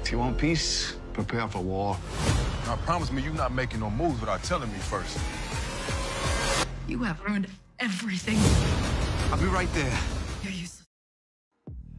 If you want peace, prepare for war. Now promise me you're not making no moves without telling me first. You have ruined everything. I'll be right there. You're useless.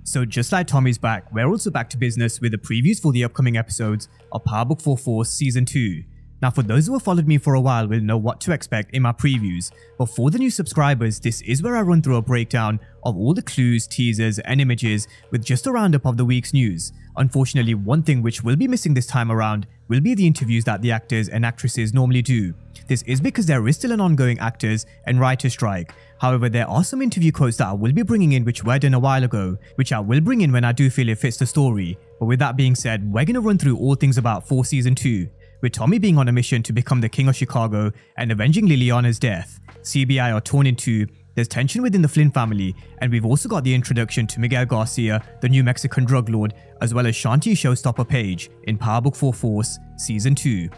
So just like Tommy's back, we're also back to business with the previews for the upcoming episodes of Power Book 4 Season 2. Now for those who have followed me for a while will know what to expect in my previews, but for the new subscribers, this is where I run through a breakdown of all the clues, teasers and images with just a roundup of the week's news. Unfortunately, one thing which will be missing this time around will be the interviews that the actors and actresses normally do. This is because there is still an ongoing actors and writer strike. However, there are some interview quotes that I will be bringing in which were done a while ago, which I will bring in when I do feel it fits the story. But with that being said, we're going to run through all things about for Season 2. With Tommy being on a mission to become the King of Chicago and avenging Liliana's death, CBI are torn in two, there's tension within the Flynn family, and we've also got the introduction to Miguel Garcia, the new Mexican drug lord, as well as Shanti Showstopper Page in Power Book 4 Force Season 2.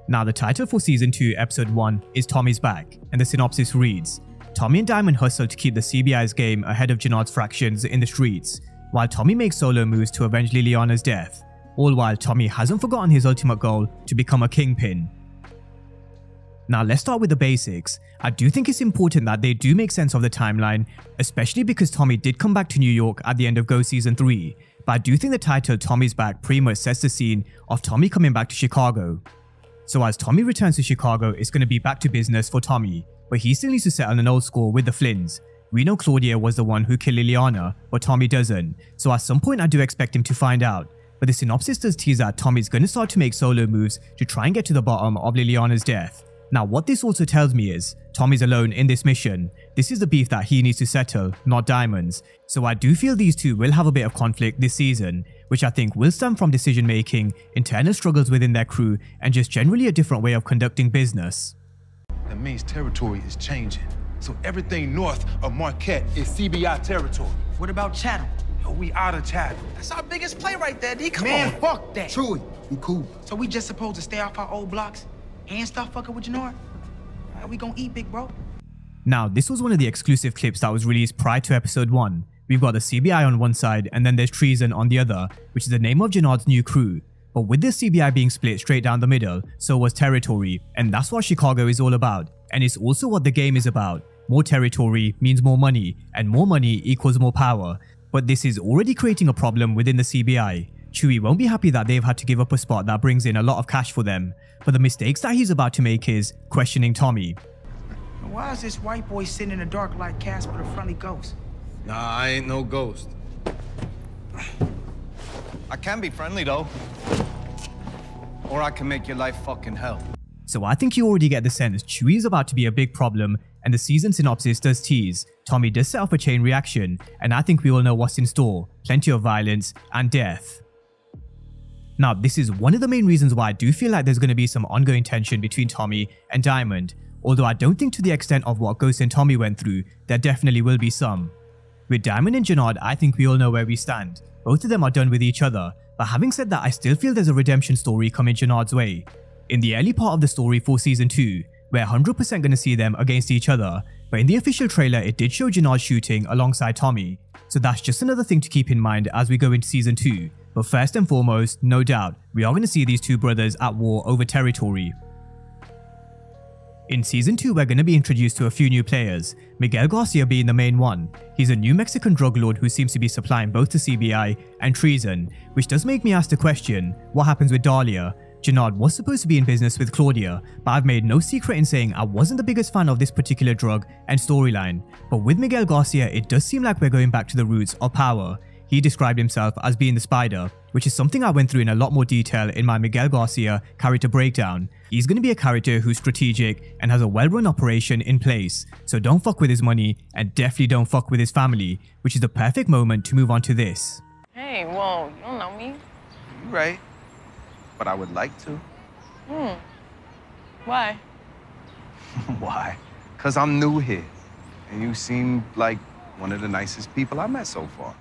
Now the title for Season 2 Episode 1 is Tommy's Back, and the synopsis reads, Tommy and Diamond hustle to keep the CBI's game ahead of Jannard's fractions in the streets, while Tommy makes solo moves to avenge Liliana's death. All while Tommy hasn't forgotten his ultimate goal to become a kingpin. Now let's start with the basics. I do think it's important that they do make sense of the timeline, especially because Tommy did come back to New York at the end of Go Season 3, but I do think the title Tommy's Back pretty much sets the scene of Tommy coming back to Chicago. So as Tommy returns to Chicago, it's going to be back to business for Tommy, but he still needs to settle an old score with the Flynns. We know Claudia was the one who killed Liliana, but Tommy doesn't, so at some point I do expect him to find out. But the synopsis does tease that Tommy's going to start to make solo moves to try and get to the bottom of Liliana's death. Now what this also tells me is, Tommy's alone in this mission. This is the beef that he needs to settle, not Diamond's. So I do feel these two will have a bit of conflict this season, which I think will stem from decision making, internal struggles within their crew, and just generally a different way of conducting business. That means territory is changing. So everything north of Marquette is CBI territory. What about Chatham? Yo, we out of Chatham. That's our biggest play right there, D. Come Man, on. fuck that. Chewy, you cool. So we just supposed to stay off our old blocks and stop fucking with Jannard? We gonna eat, big bro. Now, this was one of the exclusive clips that was released prior to episode 1. We've got the CBI on one side and then there's Treason on the other, which is the name of Jannard's new crew. But with the CBI being split straight down the middle, so was territory, and that's what Chicago is all about. And it's also what the game is about. More territory means more money, and more money equals more power. But this is already creating a problem within the CBI. Chewie won't be happy that they've had to give up a spot that brings in a lot of cash for them, but the mistakes that he's about to make is questioning Tommy. Why is this white boy sitting in the dark like Casper the Friendly Ghost? Nah, I ain't no ghost. I can be friendly though. Or I can make your life fucking hell. So I think you already get the sense Chewie is about to be a big problem, and the season synopsis does tease. Tommy does set off a chain reaction, and I think we all know what's in store. Plenty of violence and death. Now, this is one of the main reasons why I do feel like there's going to be some ongoing tension between Tommy and Diamond. Although I don't think to the extent of what Ghost and Tommy went through, there definitely will be some. With Diamond and Jannard, I think we all know where we stand. Both of them are done with each other, but having said that, I still feel there's a redemption story coming Jannard's way. In the early part of the story for Season 2, we're 100% going to see them against each other, but in the official trailer it did show Jannard shooting alongside Tommy, so that's just another thing to keep in mind as we go into Season 2. But first and foremost, no doubt, we are going to see these two brothers at war over territory. In Season 2, we're going to be introduced to a few new players, Miguel Garcia being the main one. He's a new Mexican drug lord who seems to be supplying both the CBI and Treason, which does make me ask the question, what happens with Dahlia? Jannard was supposed to be in business with Claudia, but I've made no secret in saying I wasn't the biggest fan of this particular drug and storyline. But with Miguel Garcia, it does seem like we're going back to the roots of power. He described himself as being the Spider, which is something I went through in a lot more detail in my Miguel Garcia character breakdown. He's going to be a character who's strategic and has a well-run operation in place, so don't fuck with his money and definitely don't fuck with his family, which is the perfect moment to move on to this. Hey, whoa, you don't know me. You're right. But I would like to. Why? Why? Because I'm new here. And you seem like one of the nicest people I met so far.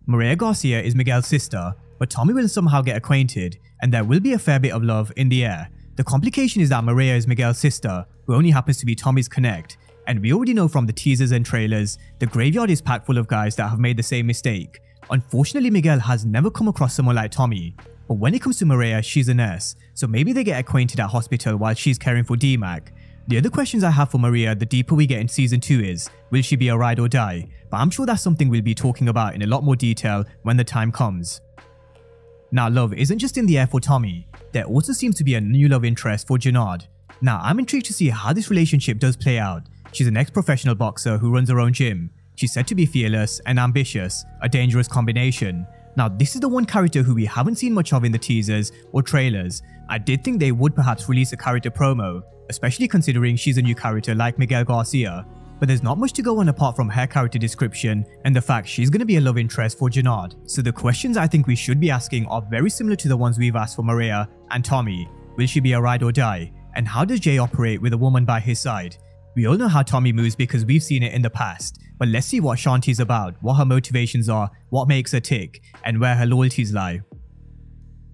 Maria Garcia is Miguel's sister, but Tommy will somehow get acquainted, and there will be a fair bit of love in the air. The complication is that Maria is Miguel's sister, who only happens to be Tommy's connect, and we already know from the teasers and trailers, the graveyard is packed full of guys that have made the same mistake. Unfortunately, Miguel has never come across someone like Tommy, but when it comes to Maria, she's a nurse, so maybe they get acquainted at hospital while she's caring for D-Mac. The other questions I have for Maria the deeper we get in season 2 is, will she be a ride or die? But I'm sure that's something we'll be talking about in a lot more detail when the time comes. Now, love isn't just in the air for Tommy, there also seems to be a new love interest for Jenard. Now, I'm intrigued to see how this relationship does play out. She's an ex-professional boxer who runs her own gym. She's said to be fearless and ambitious, a dangerous combination. Now, this is the one character who we haven't seen much of in the teasers or trailers. I did think they would perhaps release a character promo, especially considering she's a new character like Miguel Garcia. But there's not much to go on apart from her character description and the fact she's going to be a love interest for Jenard. So the questions I think we should be asking are very similar to the ones we've asked for Maria and Tommy. Will she be a ride or die? And how does Jay operate with a woman by his side? We all know how Tommy moves because we've seen it in the past, but let's see what Shanti's about, what her motivations are, what makes her tick, and where her loyalties lie.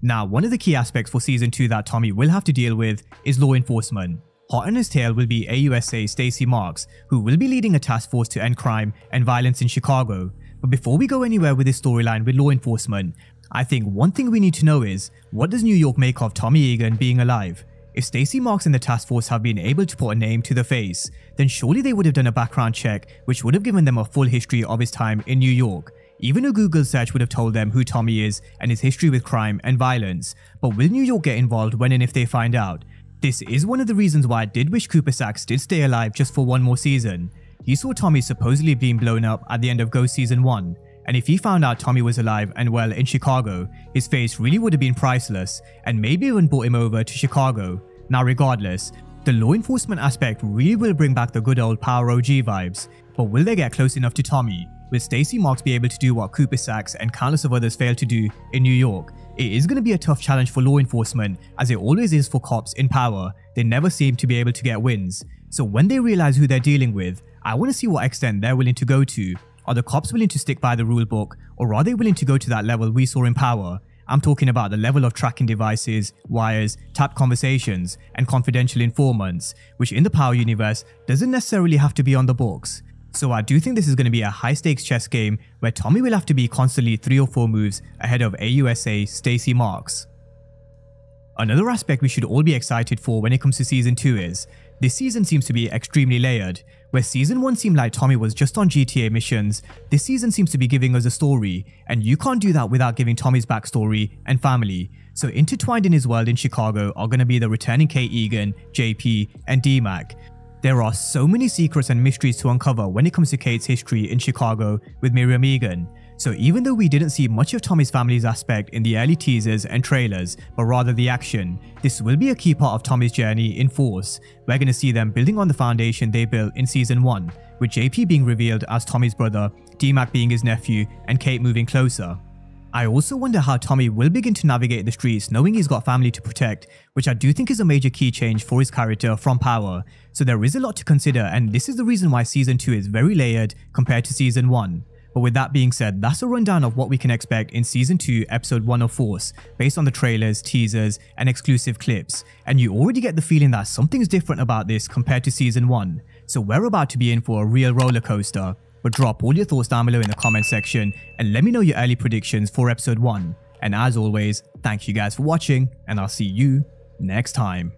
Now, one of the key aspects for season 2 that Tommy will have to deal with is law enforcement. Hot on his tail will be AUSA Stacey Marks, who will be leading a task force to end crime and violence in Chicago. But before we go anywhere with this storyline with law enforcement, I think one thing we need to know is, what does New York make of Tommy Egan being alive? If Stacey Marks and the task force have been able to put a name to the face, then surely they would have done a background check which would have given them a full history of his time in New York. Even a Google search would have told them who Tommy is and his history with crime and violence. But will New York get involved when and if they find out? This is one of the reasons why I did wish Cooper Saxe did stay alive just for one more season. He saw Tommy supposedly being blown up at the end of Ghost Season 1, and if he found out Tommy was alive and well in Chicago, his face really would have been priceless and maybe even brought him over to Chicago. Now regardless, the law enforcement aspect really will bring back the good old Power OG vibes, but will they get close enough to Tommy? Will Stacey Marks be able to do what Cooper Saxe and countless of others failed to do in New York? It is going to be a tough challenge for law enforcement, as it always is for cops in power. They never seem to be able to get wins. So when they realize who they're dealing with, I want to see what extent they're willing to go to. Are the cops willing to stick by the rule book, or are they willing to go to that level we saw in Power? I'm talking about the level of tracking devices, wires, tapped conversations, and confidential informants, which in the Power universe doesn't necessarily have to be on the books. So I do think this is going to be a high stakes chess game where Tommy will have to be constantly 3 or 4 moves ahead of AUSA Stacey Marks. Another aspect we should all be excited for when it comes to season 2 is, this season seems to be extremely layered. Where season 1 seemed like Tommy was just on GTA missions, this season seems to be giving us a story, and you can't do that without giving Tommy's backstory and family. So intertwined in his world in Chicago are going to be the returning Kate Egan, JP, and D-Mac. There are so many secrets and mysteries to uncover when it comes to Kate's history in Chicago with Miriam Egan. So even though we didn't see much of Tommy's family's aspect in the early teasers and trailers, but rather the action, this will be a key part of Tommy's journey in Force. We're going to see them building on the foundation they built in season 1, with JP being revealed as Tommy's brother, D-Mac being his nephew, and Kate moving closer. I also wonder how Tommy will begin to navigate the streets knowing he's got family to protect, which I do think is a major key change for his character from Power. So there is a lot to consider, and this is the reason why season 2 is very layered compared to season 1. But with that being said, that's a rundown of what we can expect in season 2 episode 1 of Force, based on the trailers, teasers, and exclusive clips. And you already get the feeling that something's different about this compared to season 1. So we're about to be in for a real roller coaster. But drop all your thoughts down below in the comment section and let me know your early predictions for episode 1. And as always, thank you guys for watching, and I'll see you next time.